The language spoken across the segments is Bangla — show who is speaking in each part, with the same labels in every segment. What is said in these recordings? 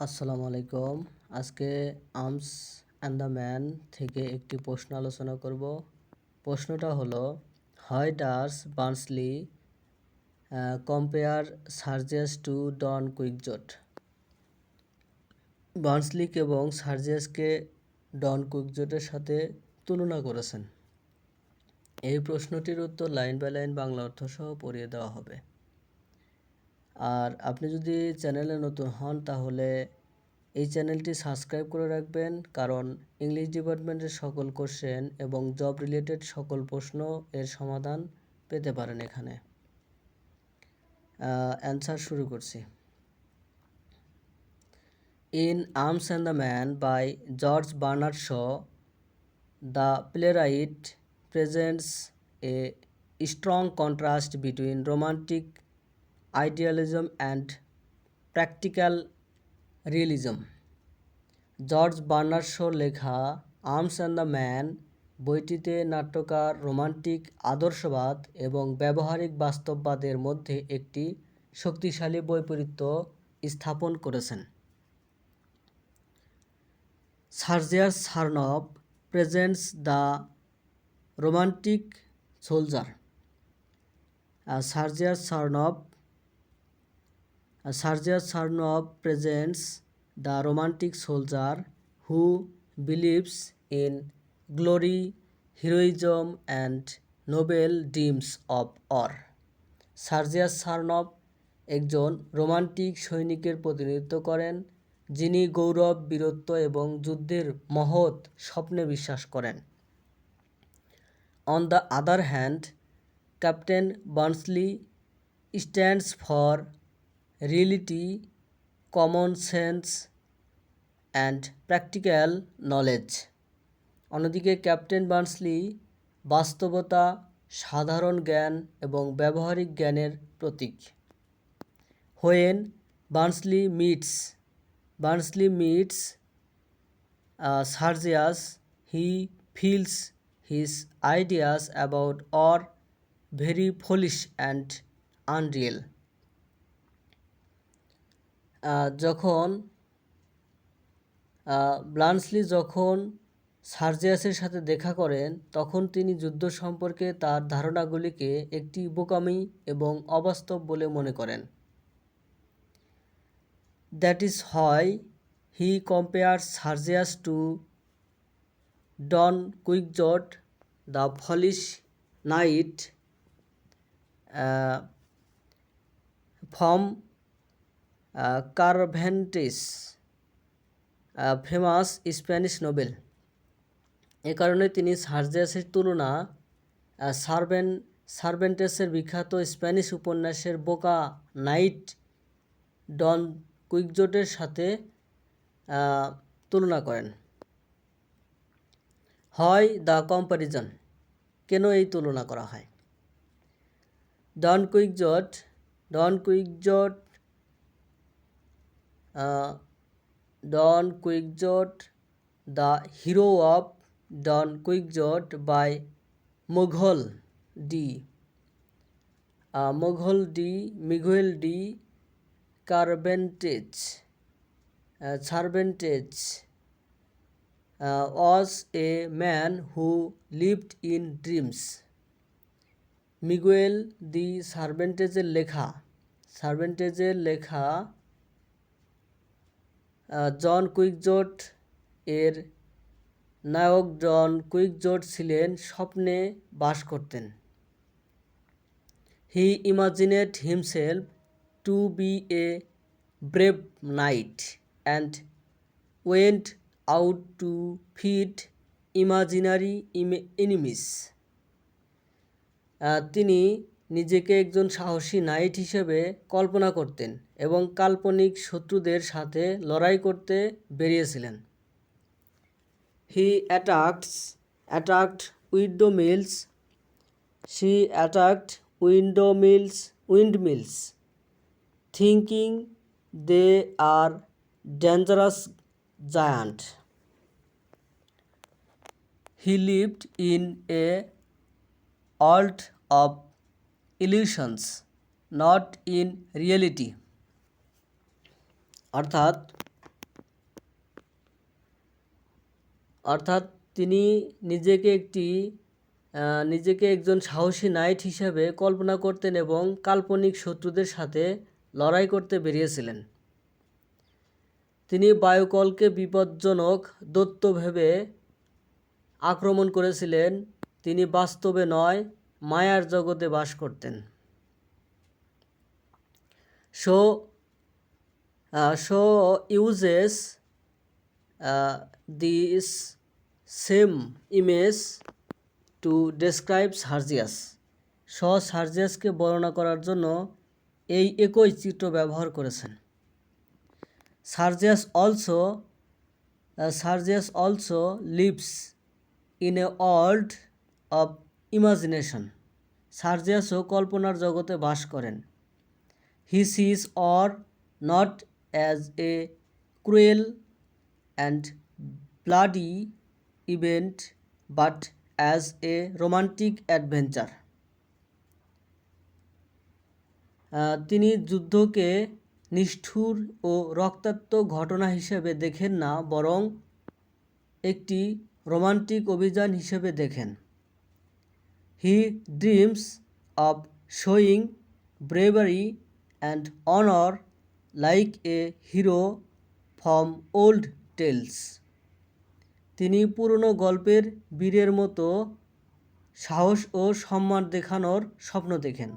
Speaker 1: আসসালামু আলাইকুম। আজকে আর্মস অ্যান্ড দ্য ম্যান থেকে একটি প্রশ্ন আলোচনা করব। প্রশ্নটা হলো, how does বার্নসলি compare Sergius to Don কুইকজট? বার্নসলি এবং সার্জিয়াসকে ডন কুইকজটের সাথে তুলনা করেছেন। এই প্রশ্নটির উত্তর লাইন বাই লাইন বাংলা অর্থ সহ পড়িয়ে দেওয়া হবে। আর আপনি যদি চ্যানেলে নতুন হন তাহলে এই চ্যানেলটি সাবস্ক্রাইব করে রাখবেন, কারণ ইংলিশ ডিপার্টমেন্টের সকল কোশ্চেন এবং জব রিলেটেড সকল প্রশ্ন এর সমাধান পেতে পারেন এখানে। অ্যান্সার শুরু করছি। In Arms and the Man by George Bernard Shaw, the playwright presents a strong contrast between romantic idealism and practical realism. George Bernard শোর লেখা আর্মস অ্যান্ড দ্য ম্যান বইটিতে নাট্যকার রোমান্টিক আদর্শবাদ এবং ব্যবহারিক বাস্তববাদের মধ্যে একটি শক্তিশালী বৈপরীত্য স্থাপন করেছেন। Sergius Saranoff presents the romantic soldier. Sergius Saranoff presents the romantic soldier who believes in glory, heroism and noble dreams of war. সার্জিয়াস সারনভ একজন রোমান্টিক সৈনিকের প্রতিনিধিত্ব করেন, যিনি গৌরব, বীরত্ব এবং যুদ্ধের মহৎ স্বপ্নে বিশ্বাস করেন। On the other hand, Captain Barnsley stands for reality, common sense and practical knowledge. অন্যদিকে ক্যাপ্টেন বার্নসলি বাস্তবতা, সাধারণ জ্ঞান এবং ব্যবহারিক জ্ঞানের প্রতীক। When Barnsley meets Sargius, he feels his ideas about are very foolish and unreal. বার্নসলি যখন সার্জিয়াসের সাথে দেখা করেন, তখন তিনি যুদ্ধ সম্পর্কে তার ধারণাগুলিকে একটি বোকামি এবং অবাস্তব বলে মনে করেন। That is why he compare Sergius to Don Quixote, the foolish knight from Cervantes, famous Spanish novel. এ কারণে তিনি সার্জিয়াসের তুলনা সার্ভেন্টেসের বিখ্যাত স্প্যানিশ উপন্যাসের বোকা নাইট ডন কুইকজটের সাথে তুলনা করেন। হয় দ্য কম্প্যারিজন, কেন এই তুলনা করা হয়? Don Quixote the hero of Don Quixote by Miguel de Cervantes was a man who lived in dreams. Miguel de সার্ভেন্টেজের লেখা জন কুইকজট এর নায়ক জন কুইকজট ছিলেন স্বপ্নে বাস করতেন। He imagined himself to be a brave knight and went out to fight imaginary enemies. তিনি নিজেকে একজন সাহসী নাইট হিসেবে কল্পনা করতেন এবং কাল্পনিক শত্রুদের সাথে লড়াই করতে বেরিয়েছিলেন। She attacked windmills, thinking they are dangerous giant. He lived in a world of illusions, not in reality. অর্থাৎ অর্থাৎ তিনি নিজেকে একজন সাহসী নাইট হিসাবে কল্পনা করতেন এবং কাল্পনিক শত্রুদের সাথে লড়াই করতে বেরিয়েছিলেন। তিনি বায়ুকলকে বিপজ্জনক দৈত্য ভেবে আক্রমণ করেছিলেন। তিনি বাস্তবে নয়, মায়ার জগতে বাস করতেন। Shaw uses this same image to describe Sergius. সার্জিয়াসকে বর্ণনা করার জন্য এই একই চিত্র ব্যবহার করেছেন। সার্জিয়াস also lives in a world of imagination. সার্জিয়াসও কল্পনার জগতে বাস করেন। He sees or not as a cruel and bloody event but as a romantic adventure. তিনি যুদ্ধকে নিষ্ঠুর ও রক্তাক্ত ঘটনা হিসেবে দেখেন না, বরং একটি রোমান্টিক অভিযান হিসেবে দেখেন। He dreams of showing bravery and honor like a hero from old tales. তিনি পুরনো গল্পের বীরের মতো সাহস ও সম্মান দেখানোর স্বপ্ন দেখেন।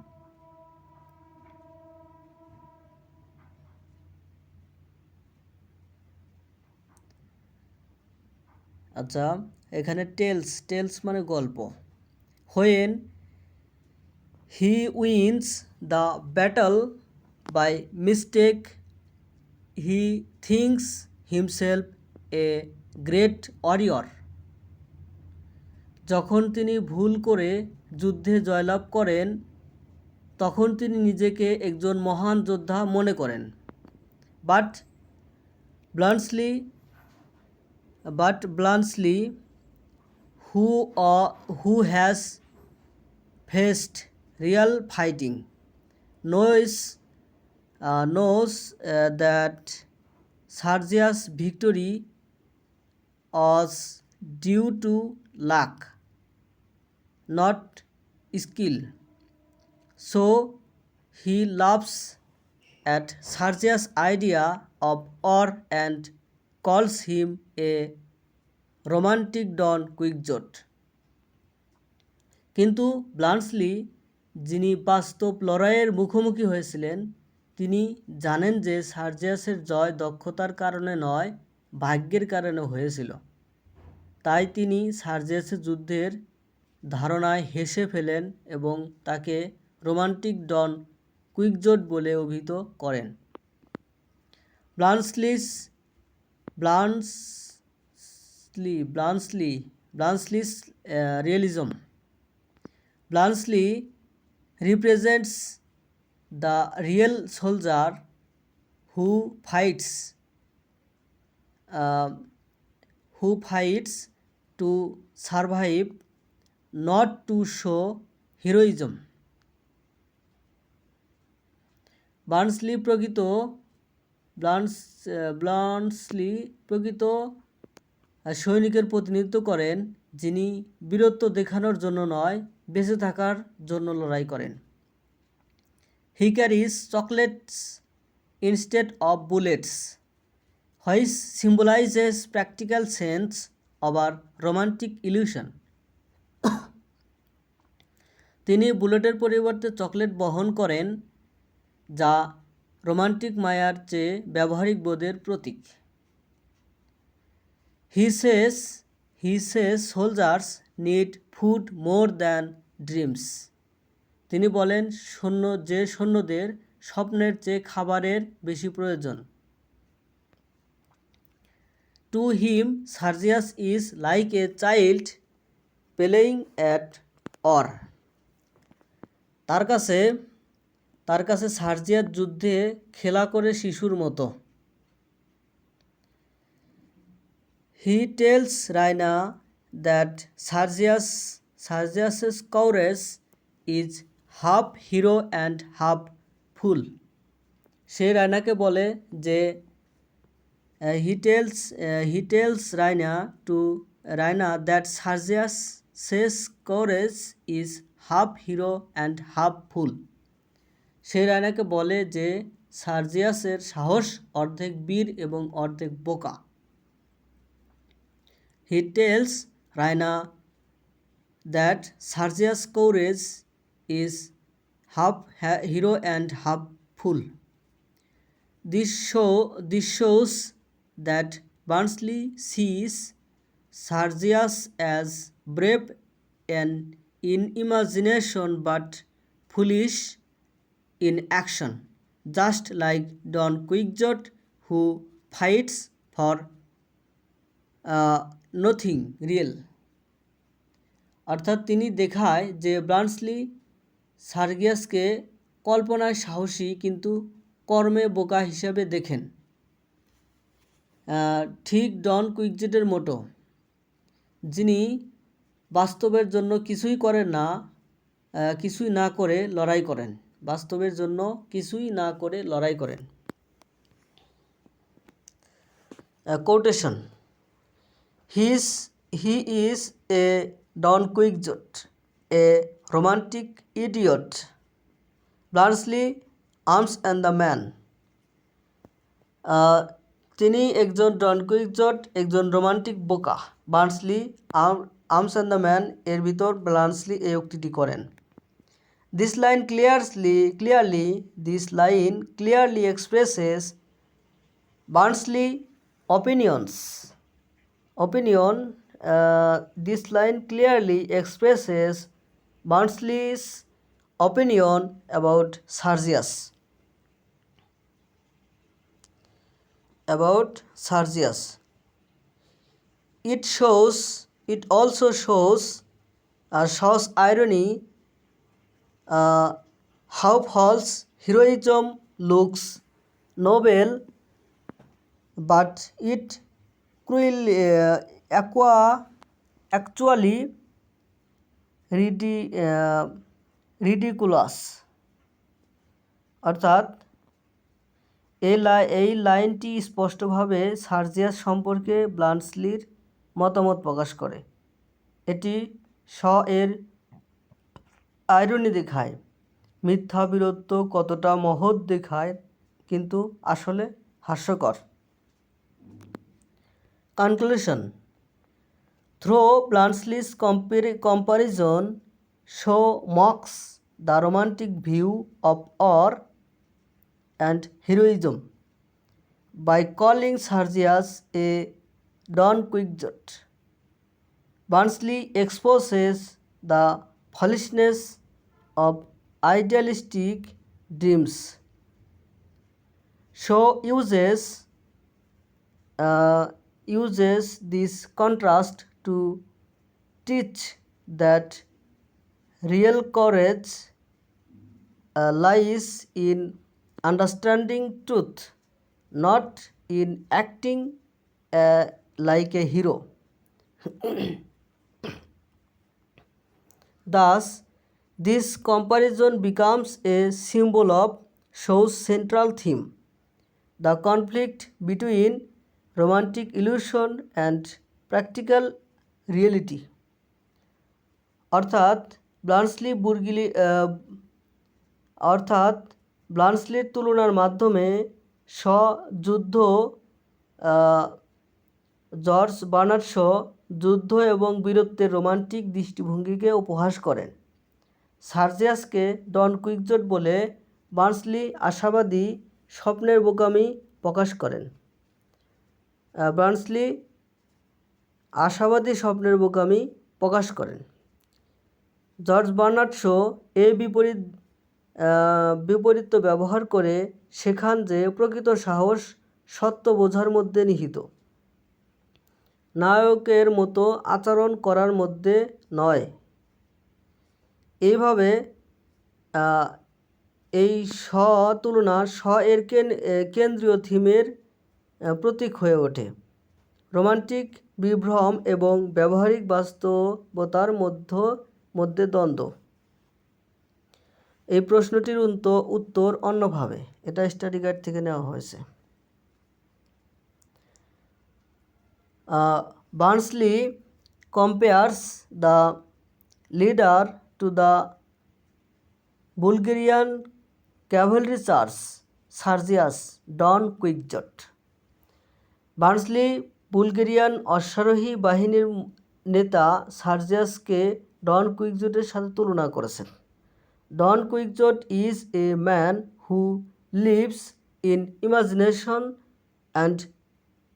Speaker 1: আচ্ছা, এখানে টেলস মানে গল্প। When he wins the battle by mistake, he thinks himself a great warrior. যখন তিনি ভুল করে যুদ্ধে জয়লাভ করেন, তখন তিনি নিজেকে একজন মহান যোদ্ধা মনে করেন। But bluntly, who has faced real fighting knows that Sergius' victory was due to luck, not skill. So he laughs at Sergius' idea of war and calls him a romantic Don Quixote. কিন্তু ব্লান্টলি, যিনি বাস্তব লড়াইয়ের মুখোমুখি হয়েছিলেন, তিনি জানেন যে সার্জিয়াসের জয় দক্ষতার কারণে নয়, ভাগ্যের কারণে হয়েছিল। তাই তিনি সার্জিয়াসের যুদ্ধের ধারণায় হেসে ফেলেন এবং তাকে রোমান্টিক ডন কুইকজোট বলে অভিহিত করেন। ব্লান্টলি's realism. Bluntschli represents the real soldier who fights to survive, not to show heroism. Bluntly প্রকৃত সৈনিকের প্রতিনিধিত্ব করেন, যিনি বীরত্ব দেখানোর জন্য নয়, বেঁচে থাকার জন্য লড়াই করেন। He carries chocolates instead of bullets, which symbolizes practical sense over romantic illusion. তিনি বুলেটের পরিবর্তে চকলেট বহন করেন, যা রোমান্টিক মায়ার চেয়ে ব্যবহারিক বোধের প্রতীক। He says soldiers need food more than dreams. তিনি বলেন সৈন্যদের স্বপ্নের চেয়ে খাবারের বেশি প্রয়োজন। To him, Sergius is like a child playing at war. তার কাছে সার্জিয়াস যুদ্ধে খেলা করে শিশুর মতো। He tells Raina that Sergius's courage is half hero and half fool. সে রায়নাকে বলে যে he tells Raina Raina that Sergius' courage is half hero and half fool. সে রায়নাকে বলে যে সার্জিয়াসের সাহস অর্ধেক বীর এবং অর্ধেক বোকা। He tells Raina that Sergius' courage is half hero and half fool. This shows that Barnsley sees Sergius as brave and in imagination but foolish in action, just like Don Quixote who fights for nothing real. অর্থাৎ তিনি দেখায় যে ব্রান্সলি সার্জিয়াসকে কল্পনায় সাহসী কিন্তু কর্মে বোকা হিসাবে দেখেন, ঠিক ডন কুইকজেটের মতো, যিনি বাস্তবের জন্য কিছুই না করে লড়াই করেন। বাস্তবের জন্য কিছুই না করে লড়াই করেন। Quotation: He is a Don Quixote, a romantic idiot. Barnsley, Arms and the Man. তিনি একজন ডন কুইকজট, একজন রোমান্টিক বোকা। বার্নসলি, আর্মস অ্যান্ড দ্য ম্যান এর ভিতর বার্নসলি এই উক্তিটি করেন। This line clearly expresses Barnsley's opinion. This line clearly expresses Barnsley's opinion about Sergius. It also shows irony, how false heroism looks noble, but it actually ridiculous. অর্থাৎ এই লাইনটি স্পষ্টভাবে সার্জিয়াস সম্পর্কে বার্নসলির মতামত প্রকাশ করে। এটি এর আইরনি দেখায়, মিথ্যা বীরত্ব কতটা মহৎ দেখায়, কিন্তু আসলে হাস্যকর। Conclusion: Through Barnsley's comparison, Shaw mocks the romantic view of war and heroism by calling Sergius a Don Quixote. Barnsley exposes the foolishness of idealistic dreams. Shaw uses this contrast to teach that real courage lies in understanding truth, not in acting like a hero. Thus, this comparison becomes a symbol of Shaw's central theme, the conflict between romantic illusion and practical reality. অর্থাৎ ব্লান্সলির তুলনার মাধ্যমে জর্জ বার্নার্ড শ যুদ্ধ এবং বীরত্বের রোমান্টিক দৃষ্টিভঙ্গিকে উপহাস করেন। সার্জিয়াসকে ডন কুইকজট বলে বার্নসলি আশাবাদী স্বপ্নের বোকামি প্রকাশ করেন। জর্জ বার্নার্ড শ এই বিপরীত ব্যবহার করে শেখান যে প্রকৃত সাহস সত্য বোঝার মধ্যে নিহিত, নায়কের মতো আচরণ করার মধ্যে নয়। এইভাবে এই তুলনা এর কেন্দ্রীয় থিমের প্রতীক হয়ে ওঠে, রোমান্টিক বিভ্রম এবং ব্যবহারিক বাস্তবতার মধ্যে দ্বন্দ্ব। এই প্রশ্নটির উত্তর অন্যভাবে, এটা স্টাডি গাইড থেকে নেওয়া হয়েছে। Barnsley compares the leader to the Bulgarian cavalry charge Sergius Don Quixote. বার্নসলি বুলগেরিয়ান অশ্বারোহী বাহিনীর নেতা সার্জিয়াসকে ডন কুইকজোটের সাথে তুলনা করেছেন। Don Quixote is a man who lives in imagination and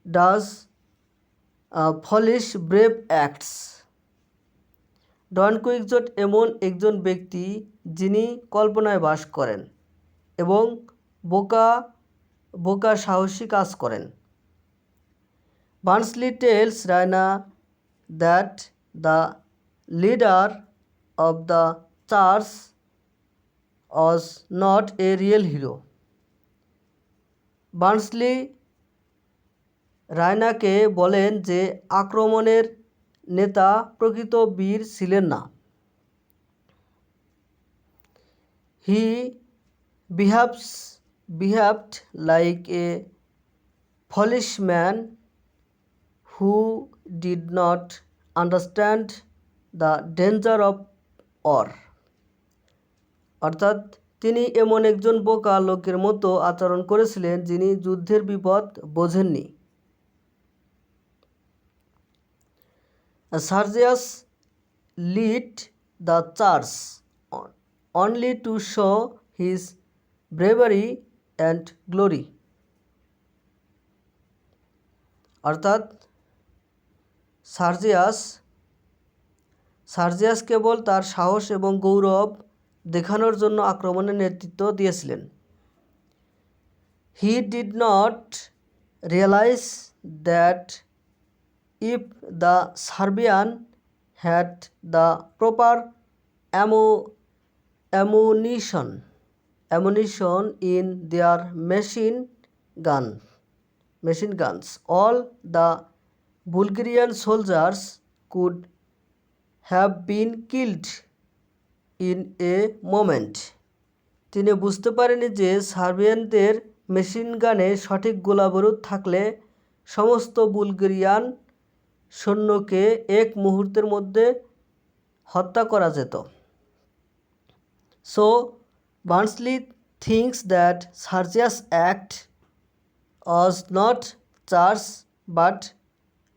Speaker 1: does foolish brave acts. Don Quixote এমন একজন ব্যক্তি যিনি কল্পনায় বাস করেন এবং বোকা বোকা সাহসী কাজ করেন। Barnsley tells Raina that the leader of the church was not a real hero. বার্নসলি রায়নাকে বলেন যে আক্রমণের নেতা প্রকৃত বীর ছিলেন না। He behaved like a foolish man who did not understand the danger of war. অর্থাৎ তিনি এমন একজন বোকা লোকের মতো আচরণ করেছিলেন যিনি যুদ্ধের বিপদ বোঝেননি। Sergius led the charge only to show his bravery and glory. অর্থাৎ সার্জিয়াস কেবল তার সাহস এবং গৌরব দেখানোর জন্য আক্রমণের নেতৃত্ব দিয়েছিলেন। He did not realize that if the Serbian had the proper ammunition in their machine guns, all the Bulgarian soldiers could have been killed in a moment. তিনি বুঝতে পারেননি যে সার্বিয়ানদের মেশিন গানে সঠিক গোলাবারুদ থাকলে সমস্ত বুলগেরিয়ান সৈন্যকে এক মুহূর্তের মধ্যে হত্যা করা যেত। So Barnsley thinks that Sergius' act was not charge but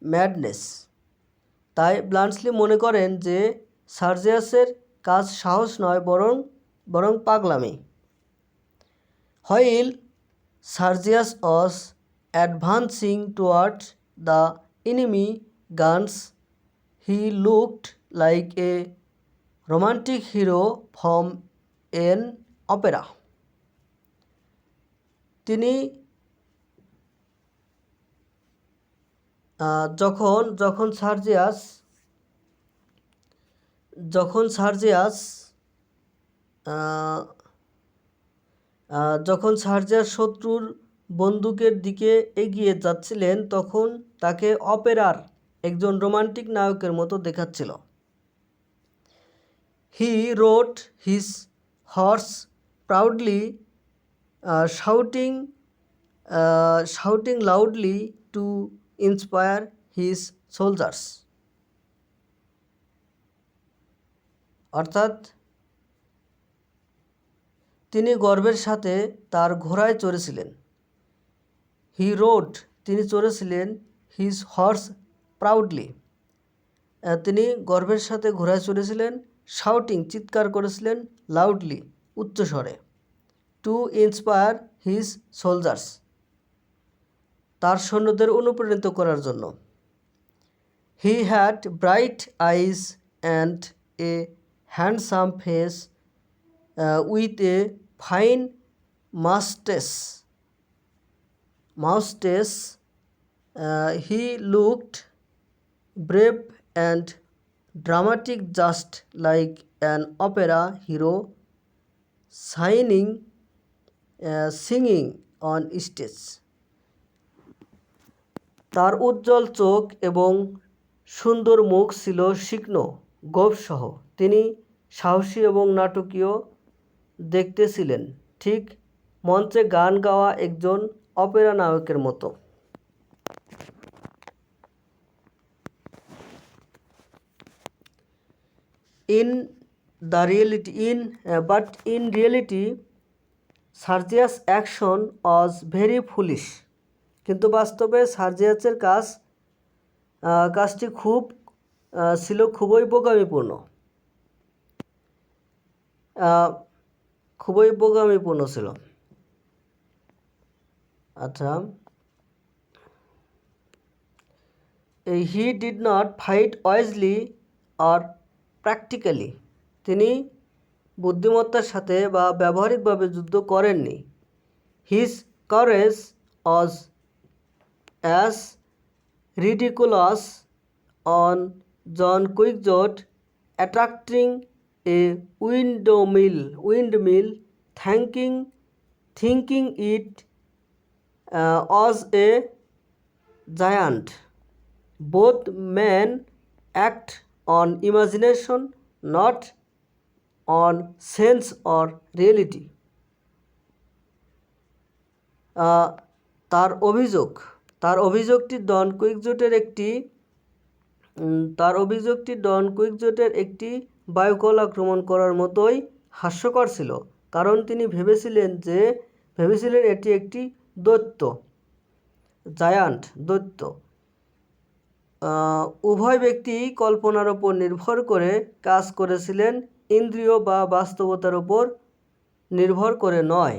Speaker 1: madness. তাই বার্নসলি মনে করেন যে সার্জিয়াসের কাজ সাহস নয় বরং পাগলামি। While Sergius was advancing toward the enemy guns, he looked like a romantic hero from an opera. তিনি যখন সার্জিয়াস শত্রুর বন্দুকের দিকে এগিয়ে যাচ্ছিলেন তখন তাকে অপেরার একজন রোমান্টিক নায়কের মতো দেখাচ্ছিল। He rode his horse proudly, shouting loudly to inspire his soldiers. অর্থাৎ তিনি গর্বের সাথে তার ঘোড়ায় চড়েছিলেন। He rode তিনি চড়েছিলেন his horse proudly তিনি গর্বের সাথে ঘোড়ায় চড়েছিলেন। শাউটিং চিৎকার করেছিলেন। লাউডলি উচ্চস্বরে। টু ইন্সপায়ার হিজ সোলজার্স তার সৈন্যদের অনুপ্রাণিত করার জন্য। He had bright eyes and a handsome face with a fine moustache he looked brave and dramatic, just like an opera hero singing on stage. তার উজ্জ্বল চোখ এবং সুন্দর মুখ ছিল শিক্ন গোঁফসহ। তিনি সাহসী এবং নাটকীয় দেখতে ছিলেন, ঠিক মঞ্চে গান গাওয়া একজন অপেরা নায়কের মতো। in reality Sergius action was very foolish. কিন্তু বাস্তবে সার্জিয়াসের কাজটি ছিল খুবই বোকামিপূর্ণ। ছিল। আচ্ছা, he did not fight wisely or practically. তিনি বুদ্ধিমত্তার সাথে বা ব্যবহারিকভাবে যুদ্ধ করেননি। His courage was as ridiculous on Don Quixote attracting a windmill thinking it was a giant. Both men act on imagination, not on sense or reality. তার অভিযোগটি ডন কুইকজটের একটি বায়ুকল আক্রমণ করার মতোই হাস্যকর ছিল, কারণ তিনি ভেবেছিলেন এটি একটি দৈত্য। উভয় ব্যক্তি কল্পনার উপর নির্ভর করে কাজ করেছিলেন, ইন্দ্রিয় বা বাস্তবতার উপর নির্ভর করে নয়।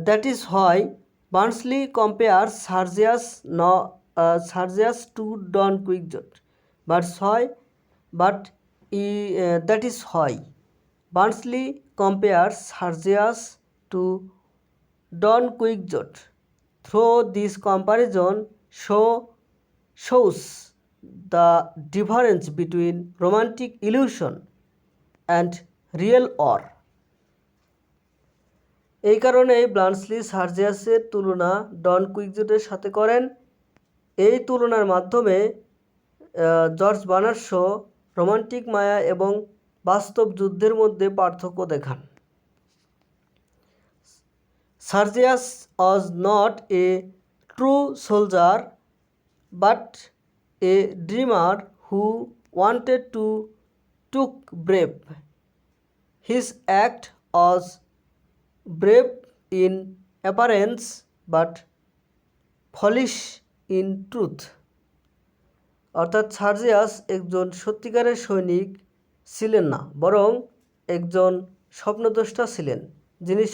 Speaker 1: That is why Barnsley compares Sergius to Don Quixote. That is why Barnsley compares Sergius to Don Quixote. Through this comparison shows the difference between romantic illusion and real war. এই কারণেই বার্নসলি সার্জিয়াসের তুলনা ডন কুইকজটের সাথে করেন। এই তুলনার মাধ্যমে জর্জ বার্নার্ড শো রোমান্টিক মায়া এবং বাস্তব যুদ্ধের মধ্যে পার্থক্য দেখান। Sergius was not a true soldier but a dreamer who wanted to took brave. His act was brave in appearance but foolish in truth. অর্থাৎ সার্জিয়াস একজন সত্যিকারের সৈনিক ছিলেন না, বরং একজন স্বপ্নদ্রষ্টা ছিলেন, যিনি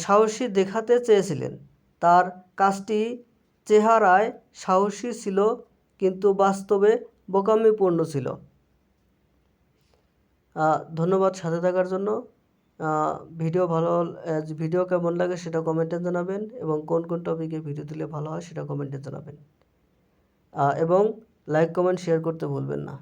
Speaker 1: সাহসী দেখাতে চেয়েছিলেন। তার কাজটি চেহারায় সাহসী ছিল, কিন্তু বাস্তবে বোকামিপূর্ণ ছিল। ধন্যবাদ সাথে থাকার জন্য। ভিডিও কেমন লাগে সেটা কমেন্টে জানাবেন, এবং কোন টপিকে ভিডিও দিলে ভালো হয় সেটা কমেন্টে জানাবেন, এবং লাইক কমেন্ট শেয়ার করতে ভুলবেন না।